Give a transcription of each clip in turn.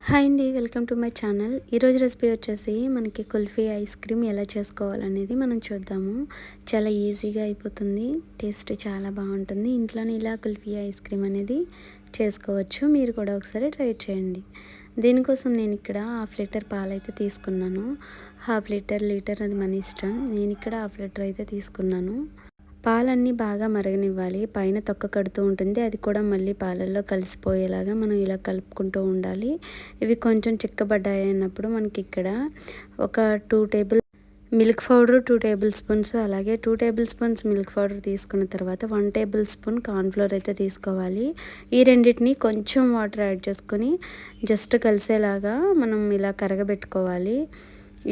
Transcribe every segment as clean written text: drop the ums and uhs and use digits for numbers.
Hi అండి, welcome to my channel. ఈరోజు recipe వచ్చేసి మనకి కుల్ఫీ ఐస్ క్రీమ్ ఎలా చేసుకోవాలనేది మనం చూద్దాము. చాలా ఈజీగా అయిపోతుంది, టేస్ట్ చాలా బాగుంటుంది. ఇంట్లోనే ఇలా కుల్ఫీ ఐస్ క్రీమ్ అనేది చేసుకోవచ్చు. మీరు కూడా ఒకసారి ట్రై చేయండి. దీనికోసం నేను ఇక్కడ 1/2 లీటర్ పాలు అయితే తీసుకున్నాను. 1/2 లీటర్ అది మన ఇష్టం. నేను ఇక్కడ 1/2 లీటర్ అయితే తీసుకున్నాను. పాలన్నీ బాగా మరగనివ్వాలి. పైన తొక్క కడుతూ ఉంటుంది, అది కూడా మళ్ళీ పాలల్లో కలిసిపోయేలాగా మనం ఇలా కలుపుకుంటూ ఉండాలి. ఇవి కొంచెం చిక్కబడ్డాయి అన్నప్పుడు మనకి ఇక్కడ ఒక 2 table milk powder, 2 table spoons, అలాగే 2 టేబుల్ స్పూన్స్ మిల్క్ పౌడర్ తీసుకున్న తర్వాత 1 టేబుల్ స్పూన్ కార్న్ఫ్లోర్ అయితే తీసుకోవాలి. ఈ రెండింటిని కొంచెం వాటర్ యాడ్ చేసుకొని జస్ట్ కలిసేలాగా మనం ఇలా కరగబెట్టుకోవాలి.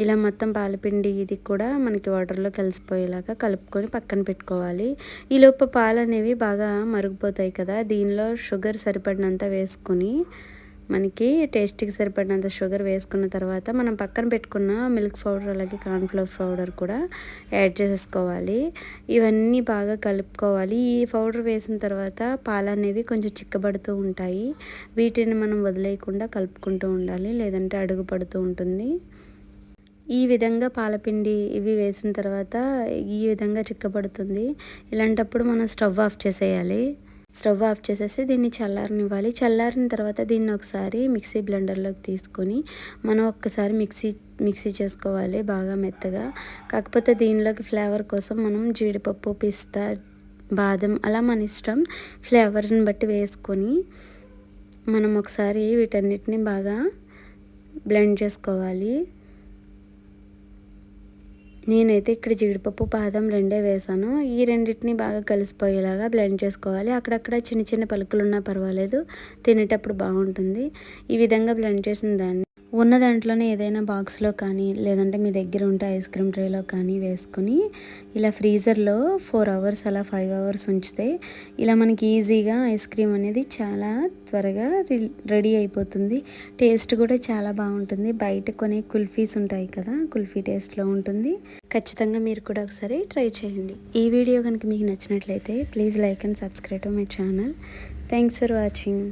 ఇలా మొత్తం పాలపిండి ఇది కూడా మనకి వాటర్లో కలిసిపోయేలాగా కలుపుకొని పక్కన పెట్టుకోవాలి. ఈలోపు పాలు అనేవి బాగా మరిగిపోతాయి కదా, దీనిలో షుగర్ సరిపడినంత వేసుకొని మనకి టేస్ట్కి సరిపడినంత షుగర్ వేసుకున్న తర్వాత మనం పక్కన పెట్టుకున్న మిల్క్ పౌడర్ అలాగే కార్న్ఫ్లోర్ పౌడర్ కూడా యాడ్ చేసేసుకోవాలి. ఇవన్నీ బాగా కలుపుకోవాలి. ఈ పౌడర్ వేసిన తర్వాత పాలు అనేవి కొంచెం చిక్కబడుతూ ఉంటాయి. వీటిని మనం వదిలేయకుండా కలుపుకుంటూ ఉండాలి, లేదంటే అడుగు పడుతూ ఉంటుంది. ఈ విధంగా పాలపిండి ఇవి వేసిన తర్వాత ఈ విధంగా చిక్కబడుతుంది. ఇలాంటప్పుడు మనం స్టవ్ ఆఫ్ చేసేయాలి. స్టవ్ ఆఫ్ చేసేసి దీన్ని చల్లారనివ్వాలి. చల్లారిన తర్వాత దీన్ని ఒకసారి మిక్సీ బ్లెండర్లోకి తీసుకొని మనం ఒక్కసారి మిక్సీ చేసుకోవాలి బాగా మెత్తగా. కాకపోతే దీనిలోకి ఫ్లేవర్ కోసం మనం జీడిపప్పు, పిస్తా, బాదం అలా మన ఇష్టం ఫ్లేవర్ని బట్టి వేసుకొని మనం ఒకసారి వీటన్నిటిని బాగా బ్లెండ్ చేసుకోవాలి. నేనైతే ఇక్కడ జీడిపప్పు, బాదం రెండే వేసాను. ఈ రెండింటిని బాగా కలిసిపోయేలాగా బ్లెండ్ చేసుకోవాలి. అక్కడక్కడ చిన్న చిన్న పలుకులు ఉన్నా పర్వాలేదు, తినేటప్పుడు బాగుంటుంది. ఈ విధంగా బ్లెండ్ చేసిన దాన్ని ఉన్న దాంట్లోనే ఏదైనా బాక్స్లో కానీ లేదంటే మీ దగ్గర ఉంటే ఐస్ క్రీమ్ ట్రేలో కానీ వేసుకొని ఇలా ఫ్రీజర్లో 4 అవర్స్ అలా 5 అవర్స్ ఉంచితే ఇలా మనకి ఈజీగా ఐస్ క్రీమ్ అనేది చాలా త్వరగా రెడీ అయిపోతుంది. టేస్ట్ కూడా చాలా బాగుంటుంది. బయట కొనే కుల్ఫీస్ ఉంటాయి కదా, కుల్ఫీ టేస్ట్లో ఉంటుంది. ఖచ్చితంగా మీరు కూడా ఒకసారి ట్రై చేయండి. ఈ వీడియో కనుక మీకు నచ్చినట్లయితే please like and subscribe to my channel. Thanks for watching.